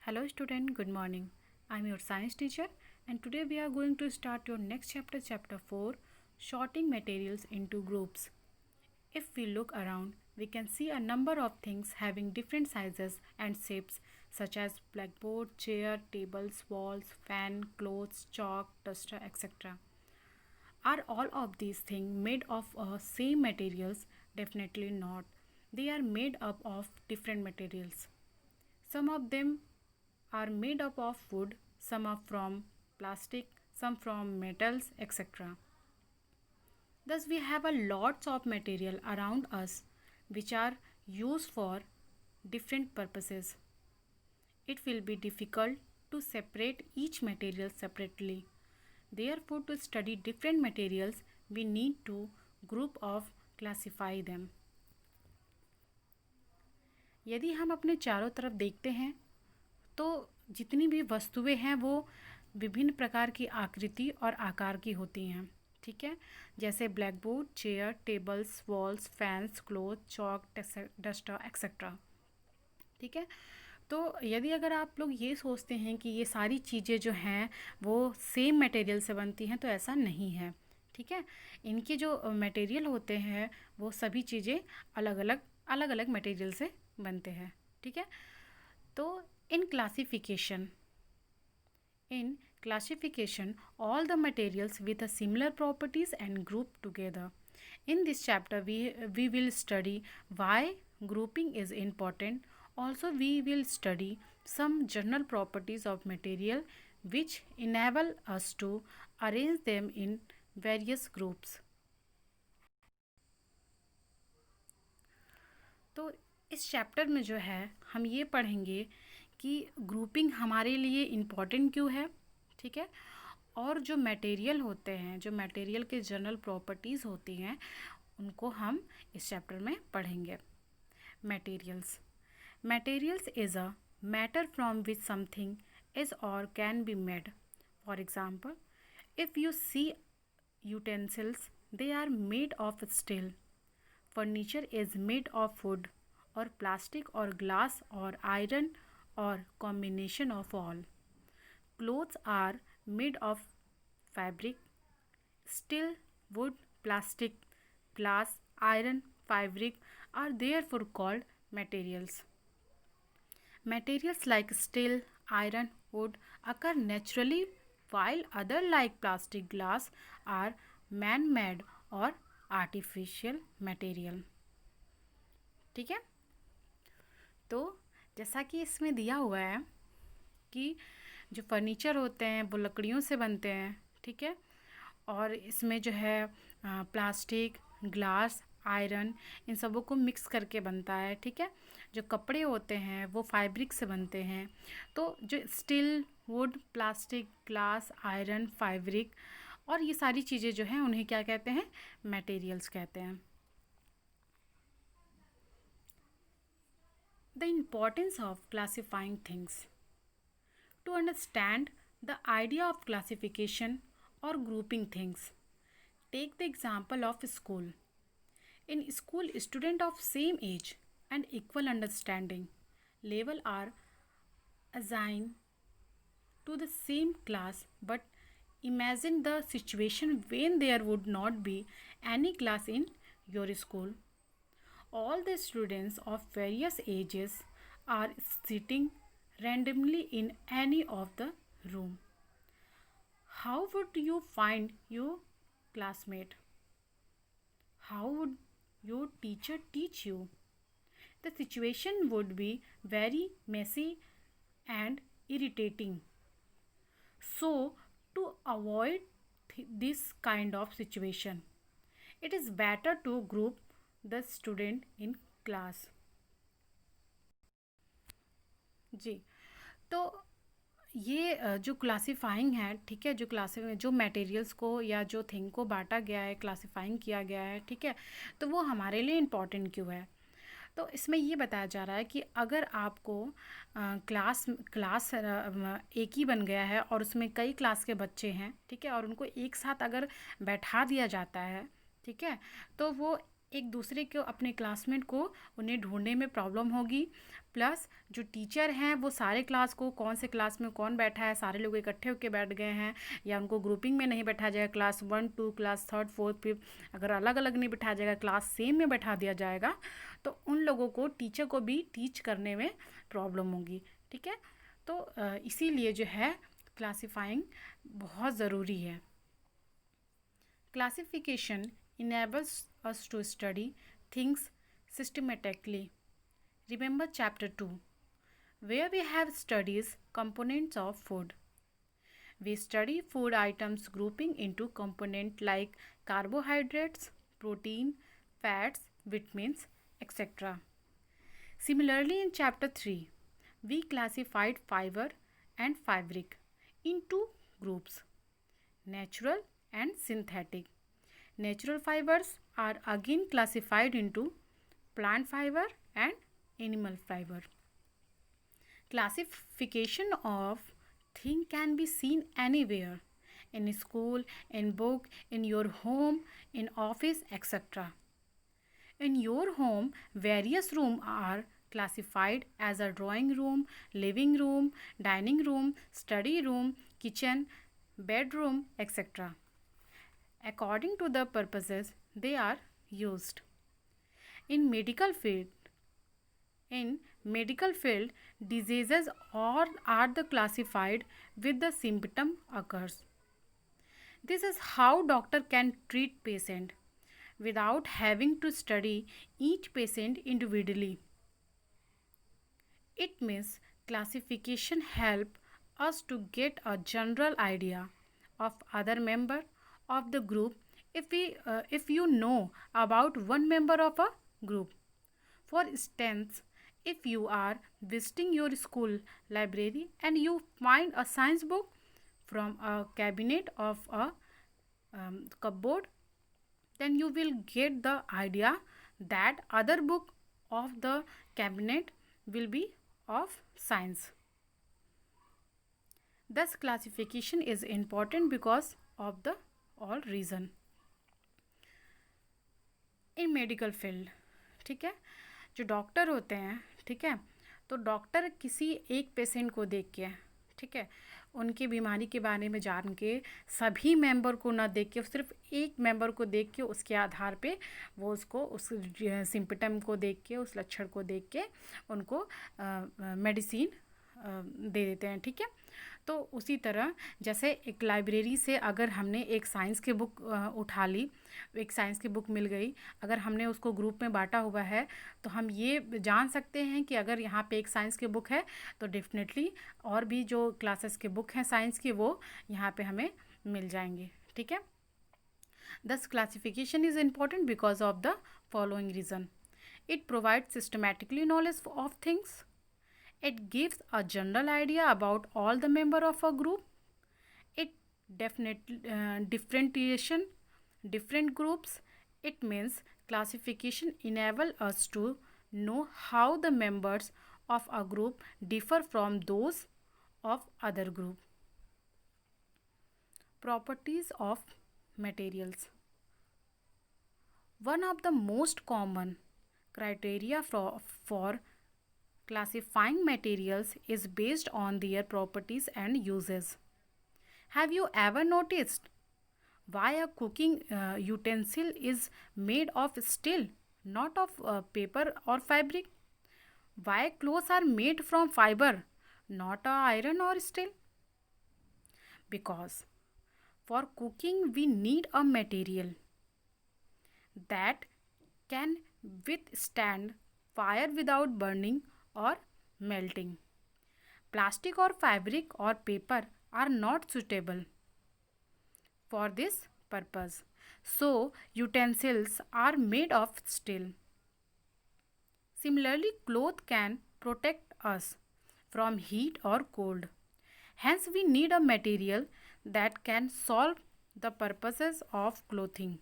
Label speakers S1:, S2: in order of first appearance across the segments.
S1: Hello student, good morning. I am your science teacher and today we are going to start your next chapter, chapter 4, sorting materials into groups. If we look around, we can see a number of things having different sizes and shapes such as blackboard, chair, tables, walls, fan, clothes, chalk, duster, etc. Are all of these things made of same materials? Definitely not. They are made up of different materials. Some of them are made up of wood, some are from plastic, some from metals, etc. Thus, we have a lots of material around us which are used for different purposes. It will be difficult to separate each material separately. Therefore, to study different materials, we need to group of classify them. यदि हम अपने चारों तरफ देखते हैं तो जितनी भी वस्तुएं हैं वो विभिन्न प्रकार की आकृति और आकार की होती हैं। ठीक है, जैसे blackboard, chair, tables, walls, fans, cloth, chalk, duster etcetera. ठीक है, तो यदि अगर आप लोग ये सोचते हैं कि ये सारी चीज़ें जो हैं वो सेम मटेरियल से बनती हैं तो ऐसा नहीं है। ठीक है, इनके जो मटेरियल होते हैं वो सभी चीज़ें अलग अलग मटेरियल से बनते हैं। ठीक है, तो in classification all the materials with a similar properties and grouped together. In this chapter we will study why grouping is important. Also we will study some general properties of material which enable us to arrange them in various groups. तो इस chapter में जो है हम ये पढ़ेंगे कि grouping हमारे लिए इम्पॉर्टेंट क्यों है। ठीक है, और जो मटेरियल होते हैं, जो मटेरियल के जनरल प्रॉपर्टीज़ होती हैं, उनको हम इस चैप्टर में पढ़ेंगे। Materials is a matter from which something is और can be made. For example, if you see utensils, they are made of steel. Furniture is made of wood or plastic or glass or iron or combination of all. Clothes are made of fabric. Steel, wood, plastic, glass, iron, fabric are therefore called materials. Materials like steel, iron, wood occur naturally while other like plastic, glass are man-made or artificial material. ठीक है, तो जैसा कि इसमें दिया हुआ है कि जो फर्नीचर होते हैं वो लकड़ियों से बनते हैं। ठीक है, और इसमें जो है प्लास्टिक, ग्लास, आयरन इन सबों को मिक्स करके बनता है। ठीक है, जो कपड़े होते हैं वो फैब्रिक से बनते हैं। तो जो steel, would, plastic, glass, iron, fabric और ये सारी चीज़ें जो हैं उन्हें क्या कहते हैं? मटेरियल्स कहते हैं। The importance of classifying things. To understand the idea of classification और grouping things, take the example of school. In school, students of same age and equal understanding level are assigned to the same class, but imagine the situation when there would not be any class in your school. All the students of various ages are sitting randomly in any of the room. How would you find your classmate? How would your teacher teach you? The situation would be very messy and irritating. So, to avoid this kind of situation, it is better to group the student in class. जी, तो ये जो classifying है, ठीक है, जो materials को या जो थिंग को बांटा गया है, क्लासिफाइंग किया गया है, ठीक है, तो वो हमारे लिए इम्पॉर्टेंट क्यों है? तो इसमें ये बताया जा रहा है कि अगर आपको क्लास एक ही बन गया है और उसमें कई क्लास के बच्चे हैं, ठीक है, और उनको एक साथ अगर बैठा दिया जाता है, ठीक है, तो वो एक दूसरे को, अपने क्लासमेट को उन्हें ढूंढने में प्रॉब्लम होगी। प्लस जो टीचर हैं वो सारे क्लास को, कौन से क्लास में कौन बैठा है, सारे लोग इकट्ठे होकर बैठ गए हैं या उनको ग्रुपिंग में नहीं बैठा जाएगा, क्लास 1 2 क्लास 3 4 5 अगर अलग अलग नहीं बैठा जाएगा, क्लास सेम में बैठा दिया जाएगा, तो उन लोगों को, टीचर को भी टीच करने में प्रॉब्लम होगी। ठीक है, तो इसीलिए जो है क्लासीफाइंग बहुत ज़रूरी है। Classification enables us to study things systematically. Remember chapter 2, where we have studies components of food. We study food items grouping into component like carbohydrates, protein, fats, vitamins, etc. Similarly, in chapter 3, we classified fiber and fabric into groups: natural and synthetic. Natural fibers are again classified into plant fiber and animal fiber. Classification of thing can be seen anywhere: in school, in book, in your home, in office, etc. In your home, various rooms are classified as a drawing room, living room, dining room, study room, kitchen, bedroom, etc. According to the purposes they are used. In medical field, diseases are the classified with the symptom occurs. This is how doctor can treat patient without having to study each patient individually. It means classification help us to get a general idea of other member of the group. If you know about one member of a group, for instance, if you are visiting your school library and you find a science book from a cabinet of a cupboard, then you will get the idea that other book of the cabinet will be of science. Thus classification is important because of the all reason. In medical field, ठीक है, जो doctor होते हैं, ठीक है, तो doctor किसी एक पेशेंट को देख के, ठीक है, उनकी बीमारी के बारे में जान के, सभी मेंबर को ना देख के, सिर्फ एक मेंबर को देख के, उसके आधार पे वो उसको उस सिम्पटम को देख के, उस लक्षण को देख के उनको मेडिसिन दे देते हैं। ठीक है, तो उसी तरह जैसे एक लाइब्रेरी से अगर हमने एक साइंस की बुक उठा ली, एक साइंस की बुक मिल गई, अगर हमने उसको ग्रुप में बांटा हुआ है, तो हम ये जान सकते हैं कि अगर यहाँ पे एक साइंस की बुक है तो डेफिनेटली और भी जो क्लासेस की बुक हैं साइंस की वो यहाँ पे हमें मिल जाएंगे। ठीक है, दस classification is important because of the following reason: it provide systematically knowledge of things, it gives a general idea about all the member of a group, it definitely differentiation different groups. It means classification enable us to know how the members of a group differ from those of other group. Properties of materials: one of the most common criteria for classifying materials is based on their properties and uses. Have you ever noticed why a cooking utensil is made of steel, not of paper or fabric? Why clothes are made from fiber, not iron or steel? Because for cooking we need a material that can withstand fire without burning or melting. Plastic or fabric or paper are not suitable for this purpose, so utensils are made of steel. Similarly, cloth can protect us from heat or cold. Hence, we need a material that can solve the purposes of clothing.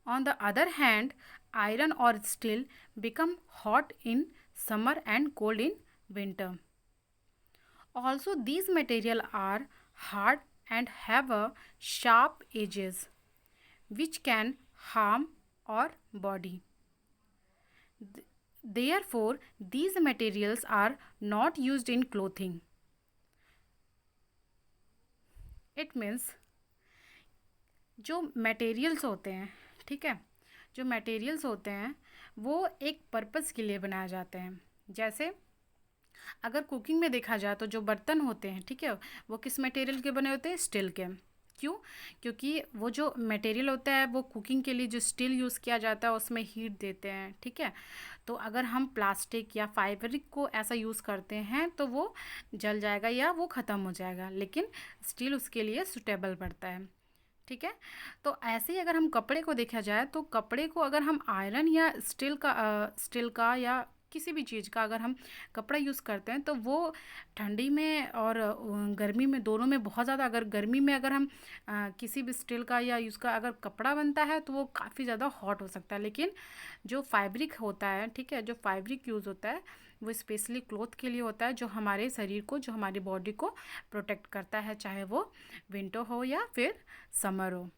S1: On the other hand, iron or steel become hot in summer and cold in winter. Also, these materials are hard and have a sharp edges which can harm और body. Therefore, these materials are not used in clothing. It means जो materials होते हैं, ठीक है, जो materials होते हैं वो एक पर्पस के लिए बनाए जाते हैं। जैसे अगर कुकिंग में देखा जाए तो जो बर्तन होते हैं, ठीक है, वो किस मटेरियल के बने होते हैं? स्टील के। क्यों? क्योंकि वो जो मटेरियल होता है वो कुकिंग के लिए जो स्टील यूज़ किया जाता है उसमें हीट देते हैं, ठीक है। तो अगर हम प्लास्टिक या फाइब्रिक को ऐसा यूज़ करते हैं तो वो जल जाएगा या वो ख़त्म हो जाएगा, लेकिन स्टील उसके लिए सुटेबल पड़ता है, ठीक है। तो ऐसे ही अगर हम कपड़े को देखा जाए तो कपड़े को अगर हम आयरन या स्टील का या किसी भी चीज़ का अगर हम कपड़ा यूज़ करते हैं तो वो ठंडी में और गर्मी में दोनों में बहुत ज़्यादा, अगर गर्मी में अगर हम किसी भी स्टील का या यूज़ का अगर कपड़ा बनता है तो वो काफ़ी ज़्यादा हॉट हो सकता है। लेकिन जो फैब्रिक होता है, ठीक है, जो फैब्रिक यूज़ होता है वो स्पेशली क्लॉथ के लिए होता है, जो हमारे शरीर को, जो हमारी बॉडी को प्रोटेक्ट करता है, चाहे वो विंटर हो या फिर समर हो।